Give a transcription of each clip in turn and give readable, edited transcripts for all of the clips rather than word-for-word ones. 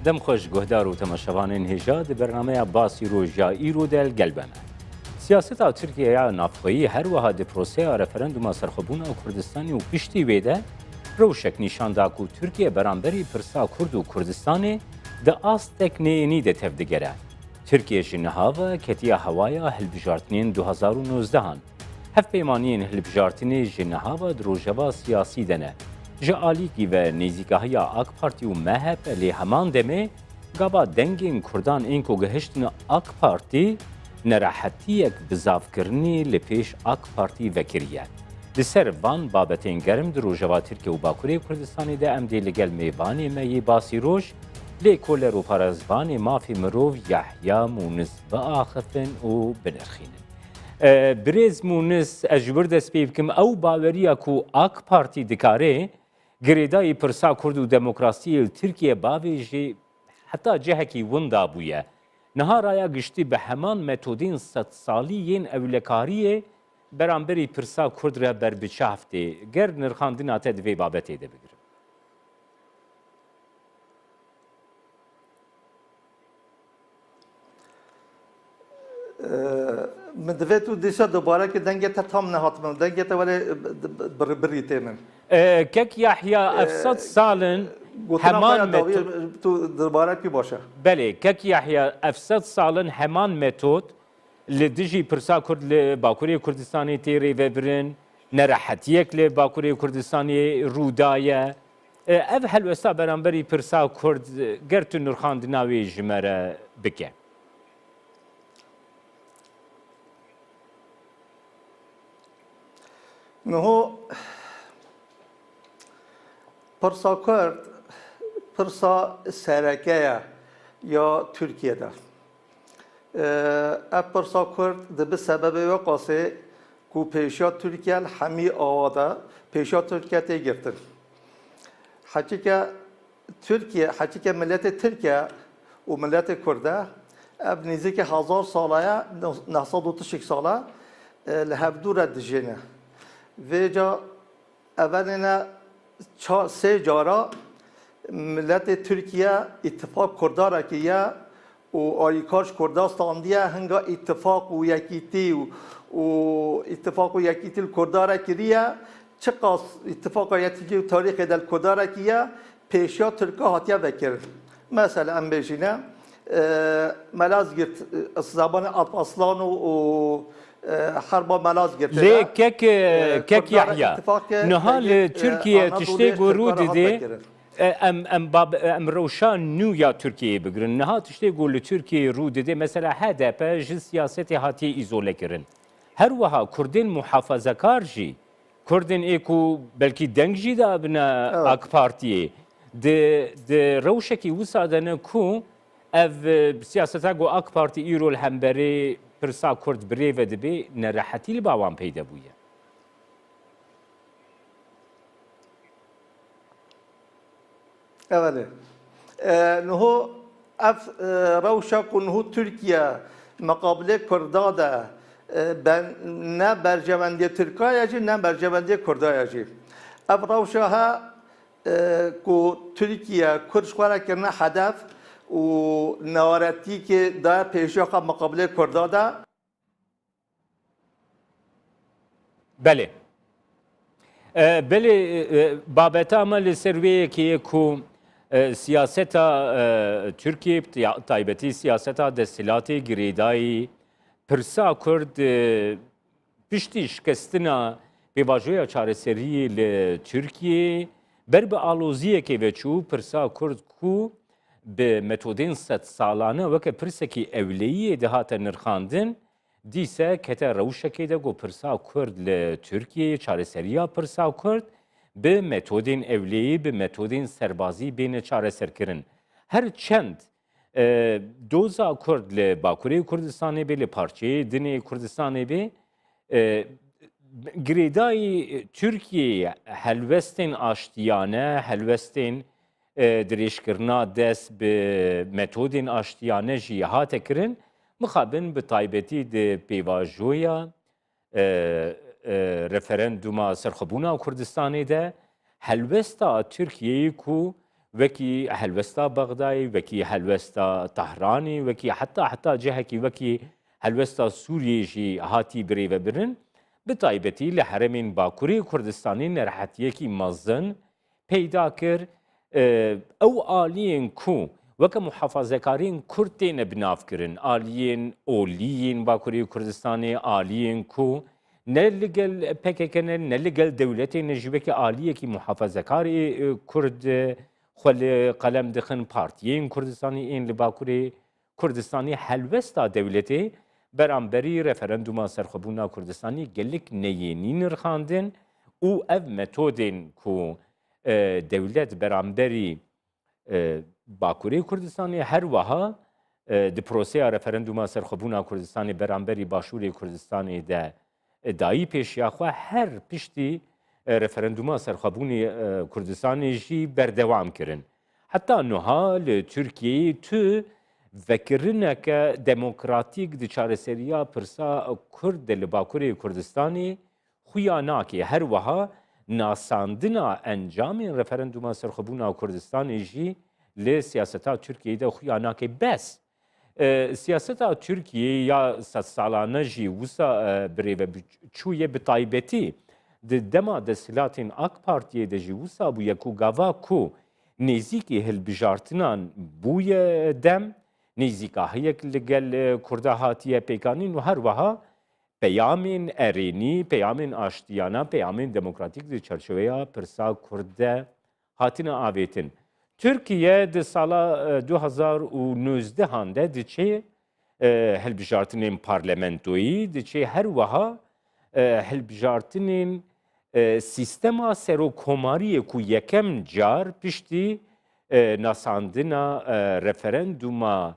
دم خوش گهدار و تماشاوانین هجاد برنامه باسی روژا ایرو دل گلبنه. سیاست ترکیه نافخویی هر وها دی پروسه رفرندوم سرخوبون و کردستانی و پشتی ویده روشک نشان دا کو ترکیه برانبری پرسا کرد و کردستانی ده آستک نینی ده تفدگره. ترکیه جنهاوه کتیا هوایا هلبجارتنین 2019 هن. هف پیمانین هلبجارتنی جنهاوه دروجوا سیاسی دنه. جالیکی و نیزیگاهی آک پارتی و مهب لی همان دمه گابا دنگین کردان اینکو گهشتن آک پارتی نراحتی یک بزاف کرنی لپیش آک پارتی وکریه. لسر وان بابتین گرم در روجوا ترکیه و باکوری کردستانی ده امدی لگل میوانی می باسی روش لی کولر و پارزوان مافی مروف یحیا مونس و آخفن و بنرخینن. برز مونس اجبر دست بیبکم او باوریا کو آک پارتی دکاره گریدای پرسا کرد و دموکراسی ترکیه باویجی حتی جهکی وندا بویه. نهارaya گشتی به همان متودین 100 سالیین اولکاریه برانبری پرسا کرد را بر بچافته گر نرخاندینا تدوی بابته ده بگیرم. من دویتو دیشا دوباره که دنگه تا تام نهاتمم دنگه تا ولی بریته من کک یحیی 700 سالن همان متود تو دوباره کی باشه بله کک یحیی 700 سالن همان متود لدیجی پرسا کرد لباکوری کردستانی تیری و برن نراحتیک لباکوری کردستانی رودایه اف هلوستا برانبری پرسا کرد گرتو نرخاندناوی جمره بکه نهو پرسا کرد پرسا سرکه یا ترکیه ده اف پرسا کرد ده به سبب وقاسه کو پیشا ترکیه همی آواده پیشا ترکیه تی گرفتن حقیقه ملت ترکیه و ملت کرده اف نزدیک 1000 ساله 936 ساله لهفدور دجینه و جا اولین سه جارا ملت ترکیه اتفاق کرداره که یا و آریکاش کردستاندیه هنگا اتفاق و یکیتی و اتفاق و یکیتی کرداره کریه چه قاس اتفاق و یکیتی تاریخ دل کرداره که پیشیا ترکا هاتیه وکر مثلا ام بیشینه ملاز گرت زبان الپاسلان و حربا ملاز گرفته لی کک یحیی نهال ترکیه تشتی گرو دیده ام روشان نو یا ترکیه بگرن نها تشتی گل ترکیه رو دیده مثلا HDP جن سیاست هاتی ایزوله کرن هر وها کردین محافظه کار جی کردین ایکو بلکی دنگ جی دا ابنا آک پارتیه ده روشکی وسادنه کو اف سیاستا گو آک پارتی ایرو الهمبری پرسا کرد بری و دبی نراحتی لباوان پیدا بویه. اوله. نهو اف روشا کنهو ترکیه مقابله کرداده ben ne bercevendiyê Tirkayacı ne bercevendiyê Kurdayacı. Ev rewşa ku Türkiye Kurşwara kirine hedef û newaretî ki da pêşiya muqabilê Kurda da Belê. Belê babeta me li ser wê yekê ku siyaseta Türkiye taybetî siyaseta desthilatê girêdayî Pirsa Kurd piştî şikestina pêvajoya çareseriyê li Türkiye ber bi aloziyekê veçû Pirsa Kurd ku bi metodên 100 salane weke pirsekî ewleyiyê dihate nirxandin dîse kete rewşekê de got Pirsa Kurd li Türkiye çareseriya Pirsa Kurd bi metodên ewleyî bi metodên serbazî bêne çareserkirin her çend doza Kurd li Bakurê Kurdistanê bê li parçeyê dinê Kurdistanê bê girêdayî Türkiye helwestên aştiyane helwestên dirêjkirina dest bi metodên aştiyane jî hate kirin mixabin bi taybetî di pêvajoya referenduma serxwebûna Kurdistanê de helwesta Tirkiyeyê ku وكي هلوستا بغداي وكي هلوستا طهراني وكي حتى جهكي وكي هلوستا سوريا جي هاتي بريفا برن بتایبەتی لە هەرێمین باکووری کوردستانی نەرحەتیەکی مەزن پەیدا کرد ئەو ئالیین کو وەکە محافەزەکارین کورد تێنە بنافکردن ئالیین ئۆلیین باکووری کوردستانی ئالیین کو نە لەگەل پێکێکەنە نە لەگەل دەولەتێ نەژیوەکی ئالیەکی محافەزەکاری کورد خۆ لە قەلەم دخن پارتیین کوردستانی ئین لە باکووری کوردستانی هەلوەستا دەولەتێ بەرامبەری رەفەرەندوما سەرخۆبوونا کوردستانی gelek neyênî nirxandin û ev metodên ku dewlet beramberî Bakurê Kurdistanê her wiha di proseya referenduma serxwebûna Kurdistanê beramberî Başûrê Kurdistanê de dayî pêşiya xwe her piştî referenduma serxwebûnê Kurdistanê jî berdewam kirin. Heta niha li Tirkiyeyê tu vekirineke demokratîk di çareseriya pirsa Kurd de li Bakurê Kurdistanê xuya nake her wiha nasandina encamên referenduma serxwebûna Kurdistanê jî li siyaseta Tirkiyeyê de xuya nake bes. Siyaseta Tirkiyeyê ya sedsalane jî wisa birêve çûye bi taybetî di dema desthilatên AK Partiyê de jî wisa bûye ku gava ku nêzîkî hilbijartinan bûye dem nêzîkahiyek li gel Kurda hatiye pêkanîn û her wiha peyamên erênî, peyamên aştiyana, peyamên demokratîk di çerçeveya pirsa Kurd de hatine avêtin. Tirkiye di sala 2019 de diçe hilbijartinên parlamentoyî, diçe her wiha hilbijartinên sîstema serokomariyê ku yekem car piştî nasandina referenduma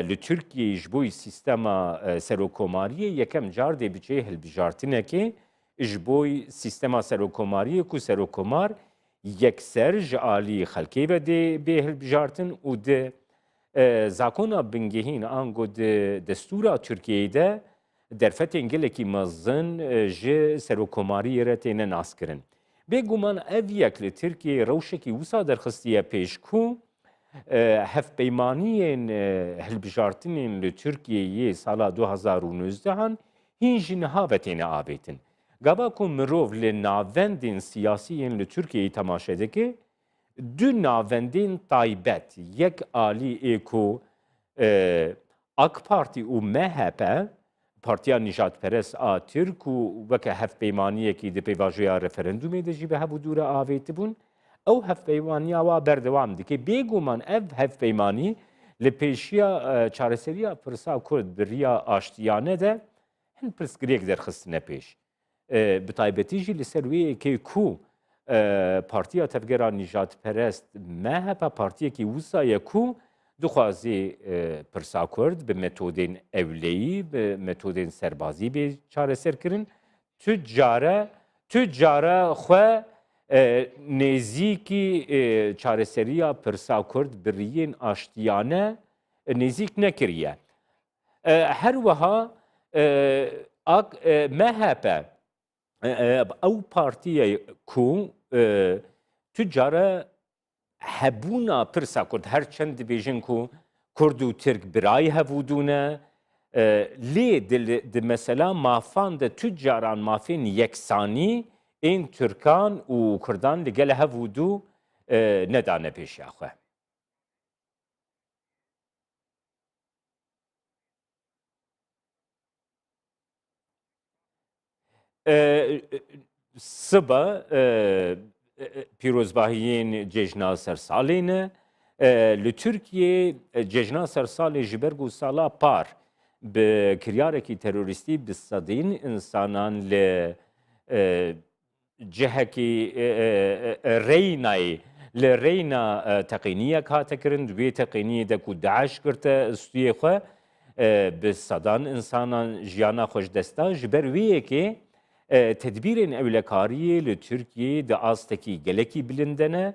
li Tirkiyeyê ji bo sîstema serokomariyê yekem car dê biçe hilbijartinekê ji bo sîstema serokomariyê ku serokomar yekser ji alî xelkê ve dê bê hilbijartin û di zakona bingehîn ango di destûra Tirkiyeyê de derfetên gelekî mezin ji serokomariyê re têne naskirin. Bêguman ev yek li Tirkiyeyê rewşekî wisa derxistiye pêş ku hevpeymaniyên hilbijartinên li Tirkiyeyê sala 2019 hîn jî niha ve têne avêtin. Gava ku mirov li navendên siyasîyên li Tirkiyeyê temaşe dike, du navendên taybet, yek alî ê ku AK Parti û MHP, Partiya Nijadperest a Tirk û weke hevpeymaniyekî di pêvajoya referendumê de jî bi hevû dûre avêti bûn, ew hevpeymaniya wa berdewam dike. Bêguman ev hevpeymanî li pêşiya çareseriya pirsa Kurd bi riya aştiyane de hin pirsgirêk derxistine pêş. Bi taybetî jî li ser wê yekê ku Partiya Tevgera Nijadperest MHP partiyekî wisa ye ku dixwazê pirsa Kurd bi metodên ewleyî, bi metodên serbazî bê çareser kirin. Tu care xwe nêzîkî çareseriya pirsa Kurd bi riyên aştiyane nêzik nekiriye. Her wiha MHP ew partiye ku tu care hebûna pirsa Kurd her çend dibêjin ku Kurd û Tirk birayî hevûdûne lê di mesela mafan de tu caran mafên yeksanî ên Türkan û Kurdan li gel hevûdû nedane pêşiya xwe. Siba pîrozbahiyên cejna sersalê ne li Tirkiyê cejna sersalê ji ber ku sala par bi kiryarekî terorîstî bi sedên insanan li cihekî Reynayê li Reyna teqîniyek hate kirin, wê teqîniyê de ku Daeş girte stûyê xwe bi sedan insanan jiyana xwe ji desta ji ber wê yekê tedbîrên ewlekariyê li Tirkiyeyê di astekî gelekî bilind de ne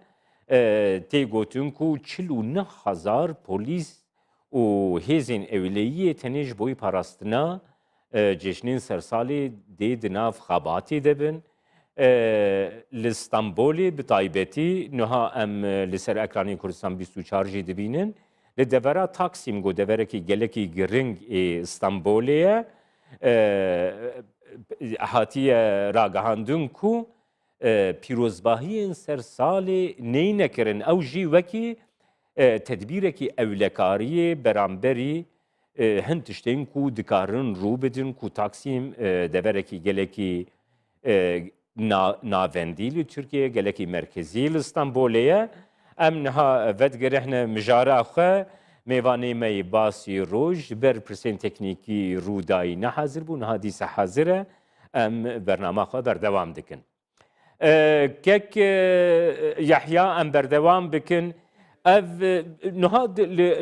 tê gotin ku 49,000 polîs û hêzên ewleyiyê tenê ji bo parastina cejnên sersalê dê di nav xebatê de bin. لستانبولي بطایبەتی نها ئەم لەسەر ئەکرانی کوردستان 24 جی دبینن لە دەڤەرا تاکسیم گۆ دەڤەرێکی گەلێکی گرنگ ئستانبولەیە هاتیە ڕاگەهاندن و پیرۆزباهیên سەر ساڵێ نەی نەکردن ئەو ژی وەکی تدبیرێکی ئەولەکاریە بەرامبەری هەند تشتین و دikarin ڕوو بدن و تاکسیم دەڤەرێکی گەلێکی ناڤەندی لە تورکیە گەلێکی مرکزی لە ئستانبولەیە ئەم نها ڤەدگەرەحنە مژارە خۆ میوانەی باسی ڕۆژ بەر پرسێن تەکنیکی ڕوودایی نەحازر بوو نها دیسە حازرە ئەم بەرنامە خۆ بەردەوام دکن کەک یەحیا ئەم بەردەوام بکن ئەv نها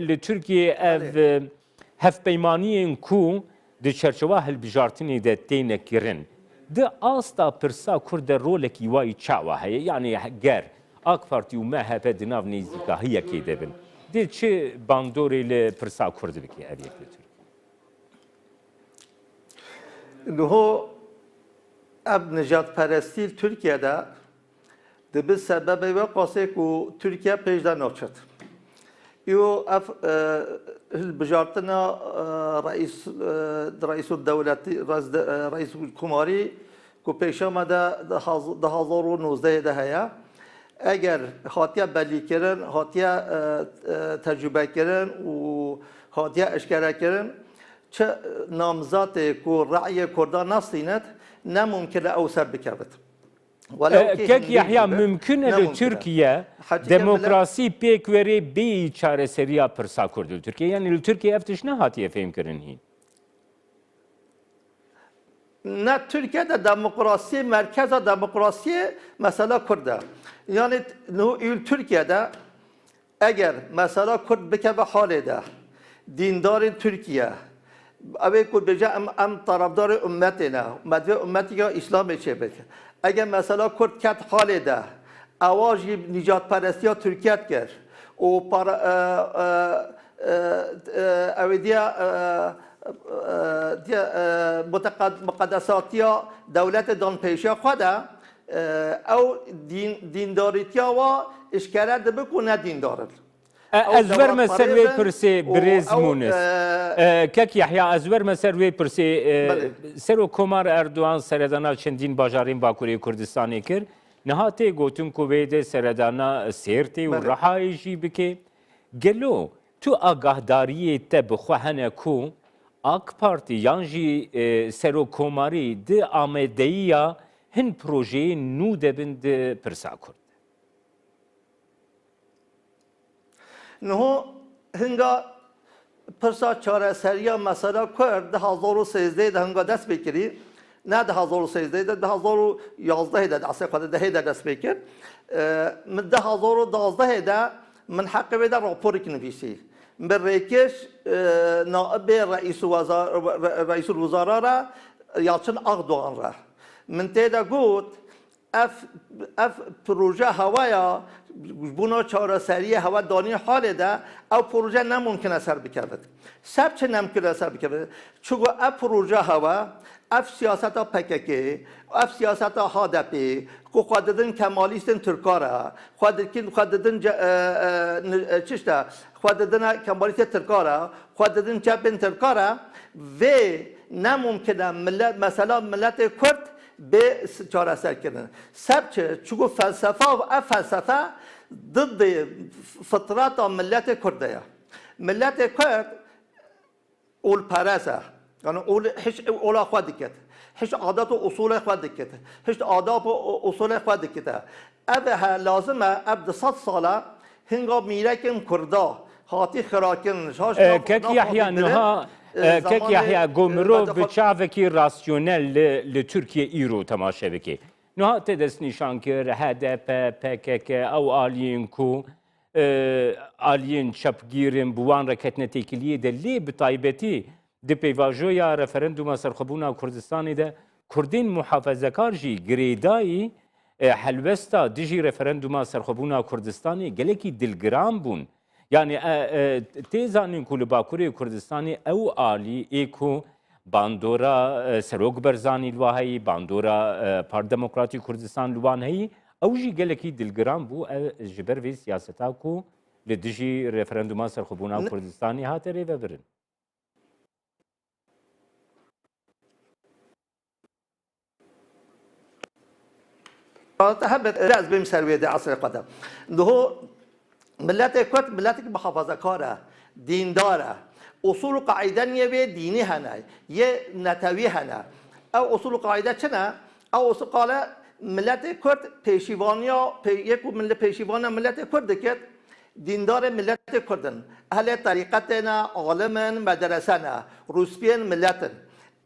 لە تورکیە ئەv هەفپەیمانیên ku di çerçeva hilbijartinê de têne kirin di asta pirsa Kurd de rolekî wayî çawa heye yanî ger AK Partî û MHP di nav nêzîkahiyekê de bin dê çi bandorê li pirsa Kurd bike ev yek li Tirkiye Niho ev nijadperestî Tirkiye'de dibi sebebê ve qasê ku Tirkiye pêş de naçet Yo ev hilbijartina Reîsû Dewletî Reîsû Kumarî ku pêşema de 2019 de heye eger hatiye belîkirin, hatiye tecrübekirin û hatiye eşkerekirin çi namzatê ku reyê Kurda nastînet nemumkin e ew ser bikevit. Kek Yahya mümkün e li Türkiye demokrasî pêk werê bê çareseriya pirsa Kurd li Türkiye yani li Türkiye ev tiş nehatiye fêmkirin hîn. Ne Türkiye'de demokrasi, merkeza demokrasi mesela Kurd'a. Yani Türkiye'de eğer mesela Kurd bikeve halede dindarı Türkiye evi Kurd beca em tarafdarı ümmetine, medve ümmeti ya İslam'ı çebek. Eğer mesela Kurd ket halede avajı nicatperestiya Türkiye ker o para evi diye مقدساتیا دولت دانپیشا خدا او دینداریتیا و اشکره ده بکو نه دیندارد از ورمه سروی پرسی برزمونس کک یحیا از ورمه سروی پرسی سرو کمار اردوان سردانا چندین باجارین باکوری کردستانی کر نهاتی گوتون کویده سردانا سیرتی و رهایشی بکه گلو تو آگاهداری ته بخواهنه کو AK Parti yan jî serokkomarî di amadeyiya hin projeyê nû debin di pirsa Kurd. Niho hinga pirsa çareseriya mesela Kurd 2013 de hinga dest pêkirî ne 2013 de 2011 de asê xwe de dest pêkir min 2012 de min heqê wê de raporek nivîsî. بالرئیس نائب رئیس الوزراء را یالچن اردوغان را من تیدا گوت اف پروژه هوایا بنا چارەسەری هوا دانی حال ده او پروژه نممکنه سر بکرد سب چه نمکنه سر بکرد چون اف پروژه هوا اف سیاست PKK اف سیاست HDP که خوددن کمالیستن ترکاره خوددن چشته خوددن کمالیست ترکاره خوددن چپن ترکاره و نممکنه ملت مثلا ملت کرد به چارەسەر کردن سب چه چون فلسفه و اف فلسفه ضد فطرت ملت کرده ملت کرد اول پرسه yani hiç ola xwe dikete hiç adet û usulê xwe dikete hiç adab û usulê xwe dikete ev lazim e ev di sed sala hinga mîrekên Kurda hatî xirakin kek Yahya niha kek Yahya gomrov bi çavekî rasyonel li Türkiye îro temaşe bike niha te dest nîşan kir HDP PKK ew aliyên ku aliyên çepgîrin bi wan re ketine têkiliyê de lê bi taybetî di peyvajoya referenduma serxwebûna Kurdistanê de Kurdên muhafezekar jî girêdayî helwesta dijî referenduma serxwebûna Kurdistanê gelekî dilgiran bûn. Yani tê zanîn ku li Bakurê Kurdistanê ew alî ê ku باندورا سروک برزانی الواهی باندورا پار دموکراتی کردستان لوان هی او جی گلکی دلگرام بو جبر وی سیاستا کو لدجی رفرندوما سرخبونا کردستانی هاتری و برن هبت راز بهم سروي دي عصر القدم اللي هو ملاتي كرد ملاتي محافظة كارة دين دارة أصول قاعدة نيبي ديني هنا يه نتوي هنا أو أصول قاعدة شنا أو أصول قال ملاتي كرد بيشيفانيا يكو من بيشيفانيا ملاتي كرد كت دين دار ملاتي كردن أهل طريقتنا عالما مدرسنا روسبيان ملاتن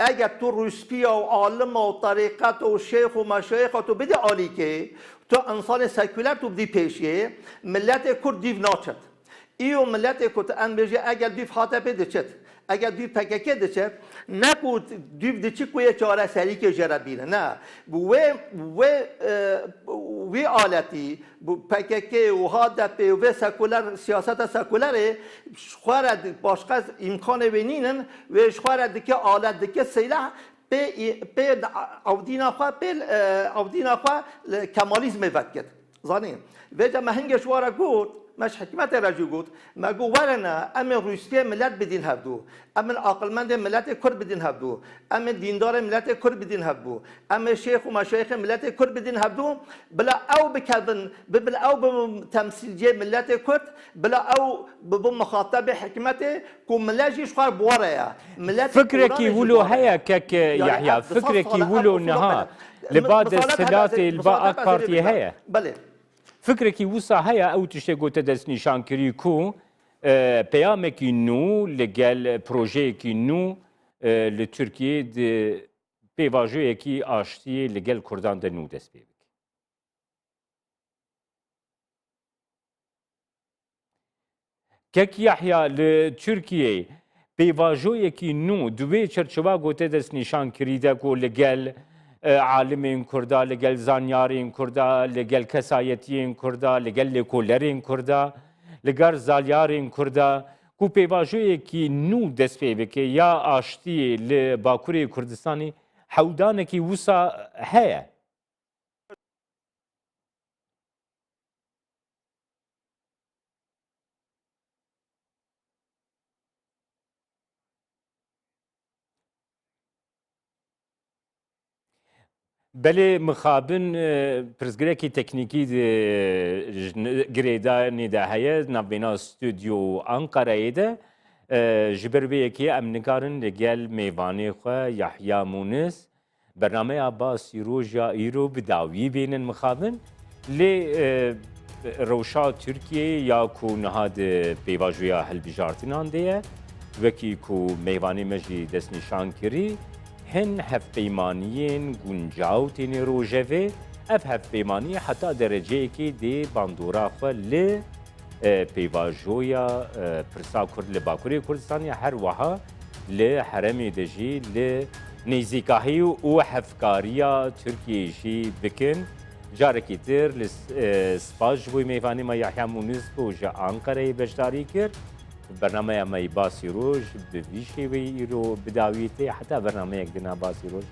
اگر تو روسپیا و عالم و طریقت و شیخ و مشایخ تو بده عالی که تو انسان سکولر تو بدی پیشیه ملت کرد دیو ناچد ایو ملت کرد انبیجه اگر دیو خاطبه دچت اگر دیو پککه دچت نکو دیو دچی کوی چاره سری که جربینه نه وی آلتی پککه و هادپه و سکولر سیاست سکولره شخوارد باشقه امکان بینینن و شخوارد که آلت که سیله به اودینا خواه کمالیزم وکت زانیم و جا مهنگ شوارا گود مش حکمت رجو گود مگو ورنا ام روسیه ملت بدین هبدو ام عقلمند ملت کرد بدین هبدو ام دیندار ملت کرد بدین هبدو ام شیخ و مشایخ ملت کرد بدین هبدو بلا او بکذن بلا او بتمثيل ملت کرد بلا او بمخاطب حکمت کو ملاجي شخار بورايا ملت فكرك يقولوا هيا كك يحيى فكرك يقولوا انها لبعض السادات الباء بارتي هيا بله فكرك وسع هيا او تشتغل تدس نشان كريكو بيامك نو لقال بروجيك نو لتركيا د بيواجو كي اشتي لقال كردان دنو دس بيك كك يحيى لتركيا بيواجو كي نو دوي چرچوا گوته دس نشان كريدا کو لقال عالمین کردا لگل زانیارین کردا لگل کسایتین کردا لگل لکولرین کردا لگر زالیارین کردا کو پیواژوی کی نو دست پی بکه یا آشتی لباکوری کردستانی حودانه کی وسا هيا بله مخابن پرزگرکی تکنیکی گریدا نیده هیه نبینا استودیو انقره ایده جبربه که امنکارن لگل میوانی خواه یحیی مونس برنامه عباس روژا ایرو بداوی بینن مخابن لی روشا ترکیه یا کو نهاد پیواجویا هل بجارتنان دیه وکی کو میوانی مجی دست نشان کری هن هفپیمانیین گونجاوتین روژوه اف هفپیمانی حتی درجه که دی باندورا خو ل پیواژویا پرسا کرد لباکوری کردستانی هر وها ل حرمی دجی ل نیزیکاهی و حفکاریا ترکیه جی بکن جارکی تر سپاج بوی میوانی ما یحیی مونس بو جا انقره بجداری کرد برنامه ما باسی روز به ویشی وی رو بداویته حتی برنامه یک دینا باسی روز